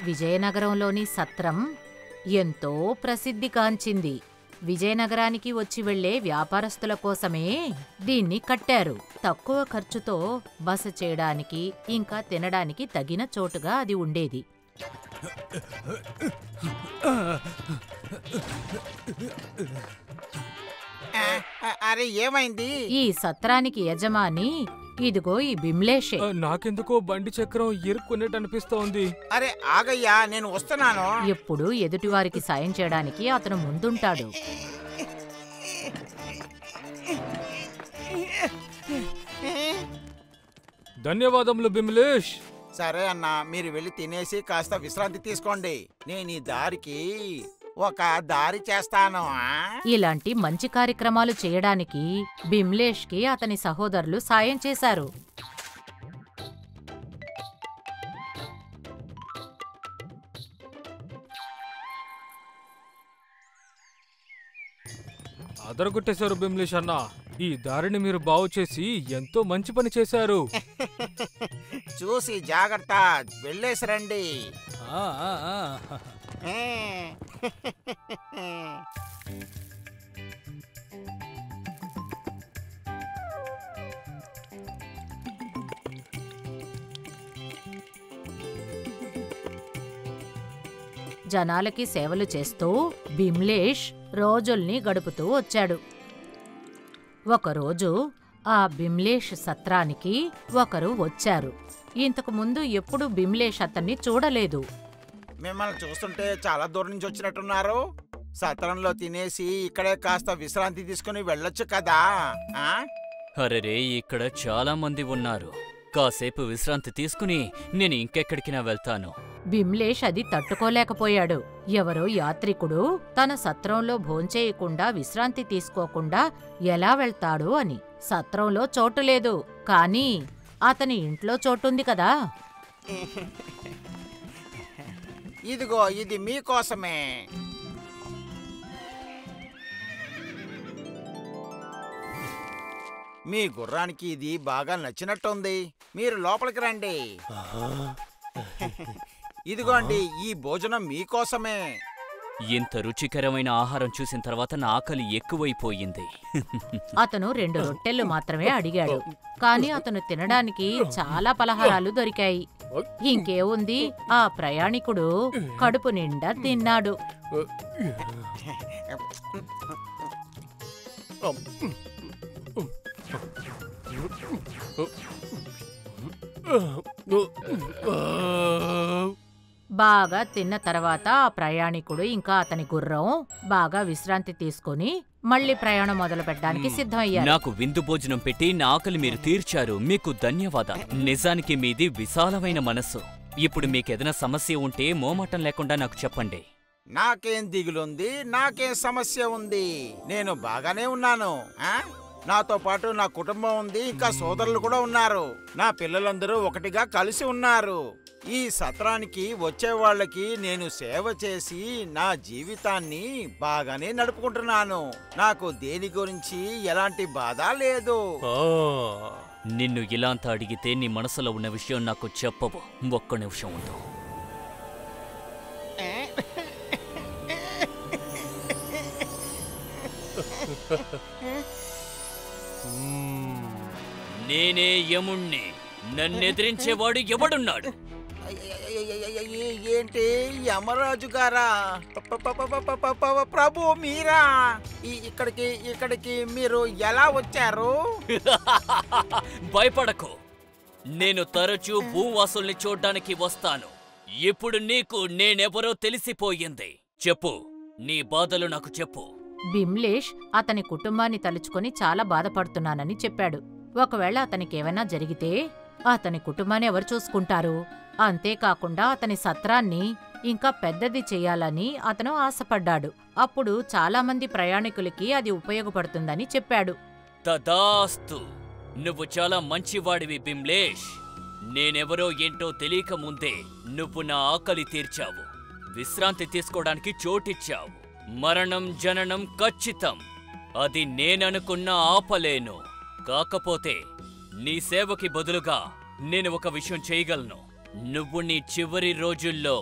విజయనగరంలోని సత్రం ఎంతో ప్రసిద్ధిగాంచింది. విజయనగరానికి వచ్చి వెళ్లే వ్యాపారస్తుల కోసమే దీన్ని కట్టారు. తక్కువ ఖర్చుతో బస చేయడానికి ఇంకా తినడానికి తగిన చోటుగా అది ఉండేది. అరే ఏమైంది? ఈ సత్రానికి యజమాని ఇదిగో ఈ బిమ్లేషే. నాకెందుకో బండి చక్రం ఇరుక్కునేట్టు అనిపిస్తోంది. అరే ఆగయ్యా, నేను వస్తున్నాను. ఎప్పుడు ఎదుటివారికి సాయం చేయడానికి అతను ముందుంటాడు. ధన్యవాదములు బిమ్లేష్. సరే అన్నా, మీరు వెళ్ళి తినేసి కాస్త విశ్రాంతి తీసుకోండి. నేను ఈ దారికి ఒక దారి చేస్తాను. ఇలాంటి మంచి కార్యక్రమాలు చేయడానికి బిమ్లేష్కి అతని సహోదరులు సాయం చేశారు. అదరగొట్టేశారు బిమ్లేష్ అన్న. ఈ దారిని మీరు బాగు చేసి ఎంతో మంచి పని చేశారు. చూసి జాగ్రత్త, వెళ్ళేసి రండి. జనాలకి సేవలు చేస్తూ బిమ్లేష్ రోజుల్ని గడుపుతూ వచ్చాడు. ఒకరోజు ఆ బిమ్లేష్ సత్రానికి ఒకరు వచ్చారు. ఇంతకు ముందు ఎప్పుడూ బిమ్లేష్ అతన్ని చూడలేదు. మిమ్మల్ని చూస్తుంటే చాలా దూరం నుంచి వచ్చినట్టున్నారు. సత్రంలో తినేసి ఇక్కడే కాస్త విశ్రాంతి తీసుకుని వెళ్ళొచ్చు కదా. అరెరే, ఇక్కడ చాలా మంది ఉన్నారు. కాసేపు విశ్రాంతి తీసుకుని నేను ఇంకెక్కడికినా వెళ్తాను. బిమ్లేష్ అది తట్టుకోలేకపోయాడు. ఎవరో యాత్రికుడు తన సత్రంలో భోంచేయకుండా విశ్రాంతి తీసుకోకుండా ఎలా వెళ్తాడు అని. సత్రంలో చోటు లేదు, కానీ అతని ఇంట్లో చోటుంది కదా. ఇదిగో, ఇది మీకోసమే. మీ గుర్రానికి ఇది బాగా నచ్చినట్టుంది. మీరు లోపలికి రండి. ఇదిగోండి, ఈ భోజనం మీకోసమే. ఇంత రుచికరమైన ఆహారం చూసిన తర్వాత నా ఆకలి ఎక్కువైపోయింది. అతను 2 రొట్టెలు మాత్రమే అడిగాడు, కానీ అతను తినడానికి చాలా పలహారాలు దొరికాయి. ఇంకేముంది, ఆ ప్రయాణికుడు కడుపు నిండా తిన్నాడు. బాగా తిన్న తర్వాత ఆ ప్రయాణికుడు ఇంకా అతని గుర్రం బాగా విశ్రాంతి తీసుకుని మళ్ళీ ప్రయాణం మొదలు పెట్టడానికి సిద్ధమయ్యారు. నాకు విందు భోజనం పెట్టి నా ఆకలి మీరు తీర్చారు. మీకు ధన్యవాదాలు. నిజానికి మీది విశాలమైన మనస్సు. ఇప్పుడు మీకేదైనా సమస్య ఉంటే మోమాటం లేకుండా నాకు చెప్పండి. నాకేం దిగులుంది, నాకేం సమస్య ఉంది? నేను బాగానే ఉన్నాను. నాతో పాటు నా కుటుంబం ఉంది, ఇంకా సోదరులు కూడా ఉన్నారు. నా పిల్లలందరూ ఒకటిగా కలిసి ఉన్నారు. ఈ సత్రానికి వచ్చే వాళ్ళకి నేను సేవ చేసి నా జీవితాన్ని బాగానే నడుపుకుంటున్నాను. నాకు దేని గురించి ఎలాంటి బాధ లేదు. నిన్ను ఇలాంత అడిగితే నీ మనసులో ఉన్న విషయం నాకు చెప్పవు. ఒక్క నిమిషం ఉండు. నేనే యముణ్ణి. నన్నెదిరించేవాడు ఎవడున్నాడు? ఏంటి, యమరాజు గారా? ప్రభు, మీరా? ఇక్కడికి మీరు ఎలా వచ్చారు? భయపడకు, నేను తరచూ భూవాసుల్ని చూడ్డానికి వస్తాను. ఇప్పుడు నీకు నేనెవరో తెలిసిపోయింది. చెప్పు, నీ బాధలు నాకు చెప్పు. బిమ్లేష్ అతని కుటుంబాన్ని తలుచుకొని చాలా బాధపడుతున్నానని చెప్పాడు. ఒకవేళ అతనికేమైనా జరిగితే అతని కుటుంబాన్ని ఎవరు చూసుకుంటారు? అంతేకాకుండా అతని సత్రాన్ని ఇంకా పెద్దది చెయ్యాలని అతను ఆశపడ్డాడు. అప్పుడు చాలామంది ప్రయాణికులకి అది ఉపయోగపడుతుందని చెప్పాడు. తదాస్తు, నువ్వు చాలా మంచివాడివి బిమ్లేష్. నేనెవరో ఏంటో తెలియక ముందే నువ్వు నా ఆకలి తీర్చావు, విశ్రాంతి తీసుకోవడానికి చోటిచ్చావు. మరణం జననం ఖచ్చితం, అది నేననుకున్న ఆపలేను. కాకపోతే నీ సేవకి బదులుగా నేను ఒక విషయం చేయగలను. నువ్వు నీ చివరి రోజుల్లో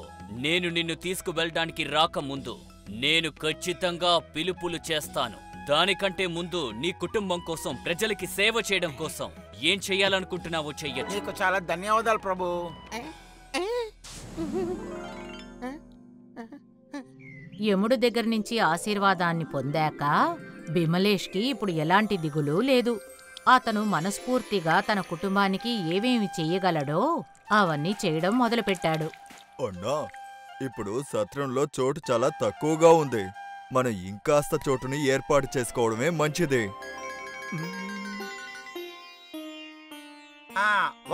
నేను నిన్ను తీసుకువెళ్ళడానికి రాకముందు నేను ఖచ్చితంగా పిలుపులు చేస్తాను. దానికంటే ముందు నీ కుటుంబం కోసం, ప్రజలకి సేవ చేయడం కోసం ఏం చెయ్యాలనుకుంటున్నావో చెయ్యొచ్చు. నీకు చాలా ధన్యవాదాలు ప్రభు. యముడు దగ్గర నుంచి ఆశీర్వాదాన్ని పొందాక బిమలేష్కి ఇప్పుడు ఎలాంటి దిగులు లేదు. అతను మనస్ఫూర్తిగా తన కుటుంబానికి ఏమేమి చెయ్యగలడో అవన్నీ చేయడం మొదలుపెట్టాడు. అన్నా, ఇప్పుడు సత్రంలో చోటు చాలా తక్కువగా ఉంది. మనం ఇంకాస్త చోటుని ఏర్పాటు చేసుకోవడమే మంచిది.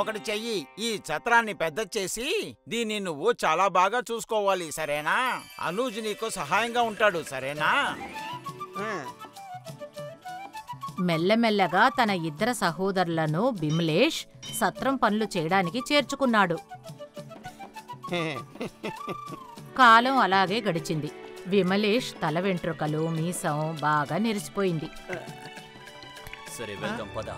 ఒకటి చెయ్యి. ఈ ఛత్రాన్ని పెద్ద చేసి దీన్ని నువ్వు చాలా బాగా చూసుకోవాలి, సరేనా? అనూజ్ నీకు సహాయంగా ఉంటాడు, సరేనా? మెల్లమెల్లగా తన ఇద్దరు సహోదరులను బిమలేష్ సత్రం పనులు చేయడానికి చేర్చుకున్నాడు. కాలం అలాగే గడిచింది. విమలేష్ తల వెంట్రుకలు, మీసం బాగా నెరిసిపోయింది. సరే వెళ్దాం పద.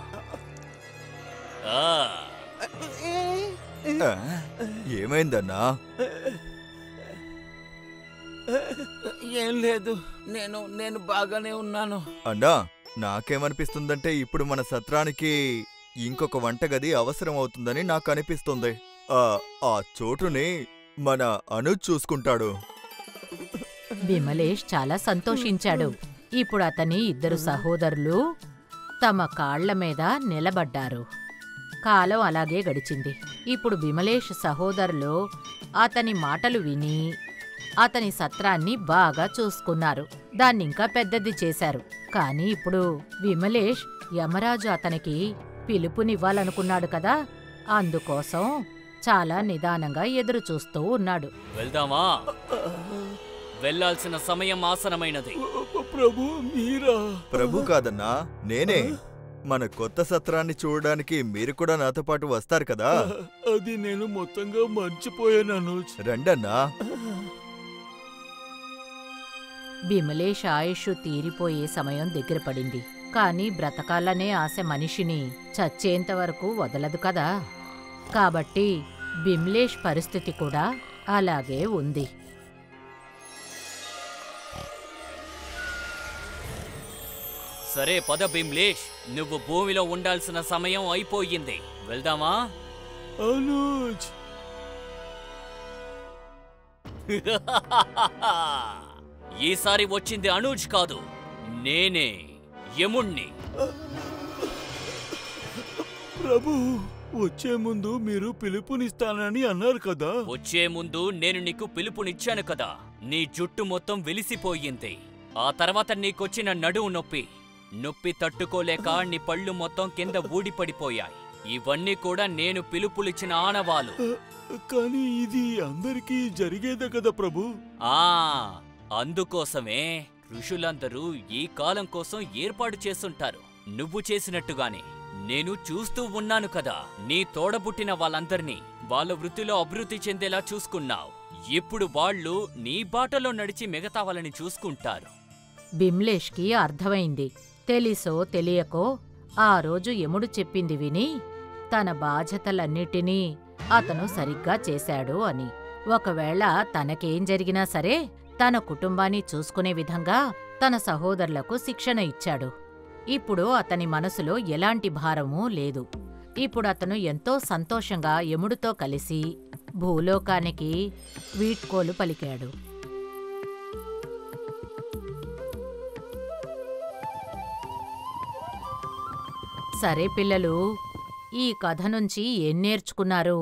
ఏమైందన్నా? ఏం లేదు, నేను బాగానే ఉన్నాను. అన్నా, నాకేమనిపిస్తుందంటే ఇప్పుడు మన సత్రానికి ఇంకొక వంటగది అవసరం అవుతుందని నాకు అనిపిస్తుంది. ఆ చోటుని మన అనూజ్ చూసుకుంటాడు. బిమలేష్ చాలా సంతోషించాడు. ఇప్పుడు అతని ఇద్దరు సహోదరులు తమ కాళ్ల మీద నిలబడ్డారు. కాలం అలాగే గడిచింది. ఇప్పుడు బిమలేష్ సహోదరులు అతని మాటలు విని అతని సత్రాన్ని బాగా చూసుకున్నారు. దాన్నింకా పెద్దది చేశారు. కాని ఇప్పుడు విమలేష్ యమరాజు అతనికి పిలుపునివ్వాలనుకున్నాడు కదా, అందుకోసం చాలా నిదానంగా ఎదురుచూస్తూ ఉన్నాడు. వెళ్దామా? వెళ్ళాల్సిన సమయం ఆసనమైనది. ప్రభు మీరా? ప్రభు కాదన్నా, నేనే. మన కొత్త సత్రాన్ని చూడడానికి మీరు కూడా నాతో పాటు వస్తారు కదా. అది నేను మొత్తంగా మర్చిపోయాను. రండన్నా. బిమలేష్ ఆయుష్ తీరిపోయే సమయం దగ్గర పడింది. కాని బ్రతకాలనే ఆశ మనిషిని చచ్చేంతవరకు వదలదు కదా. కాబట్టి బిమలేష్ పరిస్థితి కూడా అలాగే ఉంది. సరే పద బిమ్లేష్, నువ్వు భూమిలో ఉండాల్సిన సమయం అయిపోయింది. వెళ్దామా? అనూజ్, ఈసారి వచ్చింది అనూజ్ కాదు, నేనే యముణ్ణి. ప్రభు, వచ్చే ముందు మీరు పిలుపునిస్తానని అన్నారు కదా. వచ్చే ముందు నేను నీకు పిలుపునిచ్చాను కదా. నీ జుట్టు మొత్తం వెలిసిపోయింది. ఆ తర్వాత నీకొచ్చిన నడుము నొప్పి తట్టుకోలేక నీ పళ్ళు మొత్తం కింద ఊడిపడిపోయాయి. ఇవన్నీ కూడా నేను పిలుపులిచ్చిన ఆనవాలు. కానీ ఇది అందరికీ జరిగేదే కదా ప్రభు. అందుకోసమే ఋషులందరూ ఈ కాలం కోసం ఏర్పాటు చేస్తుంటారు. నువ్వు చేసినట్టుగానే నేను చూస్తూ ఉన్నాను కదా. నీ తోడబుట్టిన వాళ్ళందర్నీ వాళ్ళ వృత్తిలో అభివృద్ధి చెందేలా చూసుకున్నావు. ఇప్పుడు వాళ్ళు నీ బాటలో నడిచి మిగతా వాళ్ళని చూసుకుంటారు. బిమ్లేష్కి అర్థమైంది. తెలిసో తెలియకో ఆ రోజు యముడు చెప్పింది విని తన బాధ్యతలన్నిటినీ అతను సరిగ్గా చేశాడు అని. ఒకవేళ తనకేం జరిగినా సరే తన కుటుంబాన్ని చూసుకునే విధంగా తన సహోదరులకు శిక్షణ ఇచ్చాడు. ఇప్పుడు అతని మనసులో ఎలాంటి భారమూ లేదు. ఇప్పుడు అతను ఎంతో సంతోషంగా యముడితో కలిసి భూలోకానికి వీడ్కోలు పలికాడు. సరే పిల్లలు, ఈ కథ నుంచి ఏం నేర్చుకున్నారు?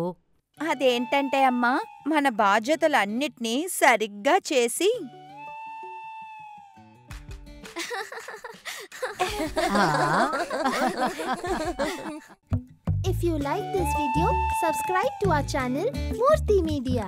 అదేంటంటే అమ్మా, మన బాధ్యతలన్నిటినీ సరిగ్గా చేసి If you like this video, subscribe to our channel Murthy Media.